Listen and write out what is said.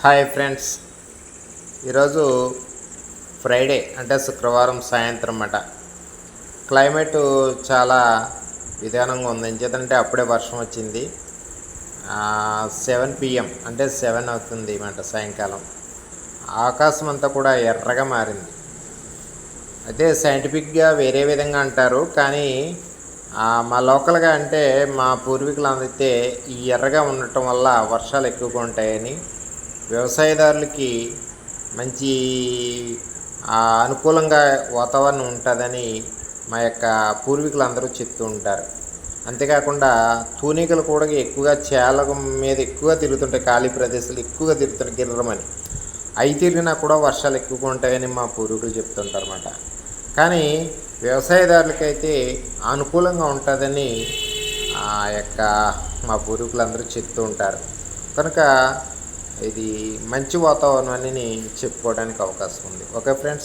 Hi friends, ఈరోజు Friday అంటే శుక్రవారం సాయంత్రం అన్నమాట. క్లైమేటు చాలా విధానంగా ఉంది. ఎందుకంటే అప్పుడే వర్షం వచ్చింది. 7 PM అంటే 7 అవుతుంది అన్నమాట సాయంకాలం. ఆకాశం అంతా కూడా ఎర్రగా మారింది. అయితే సైంటిఫిక్గా వేరే విధంగా అంటారు, కానీ మా లోకల్గా అంటే మా పూర్వీకులు అయితే ఈ ఎర్రగా ఉండటం వల్ల వర్షాలు ఎక్కువగా ఉంటాయని, వ్యవసాయదారులకి మంచి అనుకూలంగా వాతావరణం ఉంటుందని మా యొక్క పూర్వీకులందరూ చెప్తూ ఉంటారు. అంతేకాకుండా తూనికలు కూడా ఎక్కువగా చేలగం మీద ఎక్కువగా తిరుగుతుంటాయి, ఖాళీ ప్రదేశాలు ఎక్కువగా తిరుగుతుంటాయి గిర్రమని. అవి తిరిగినా కూడా వర్షాలు ఎక్కువగా ఉంటాయని మా పూర్వీకులు చెప్తుంటారు అన్నమాట. కానీ వ్యవసాయదారులకైతే అనుకూలంగా ఉంటుందని ఆ యొక్క మా పూర్వీకులందరూ చెప్తూ ఉంటారు. కనుక ఇది మంచి వాతావరణం అని చెప్పుకోవడానికి అవకాశం ఉంది. Okay friends.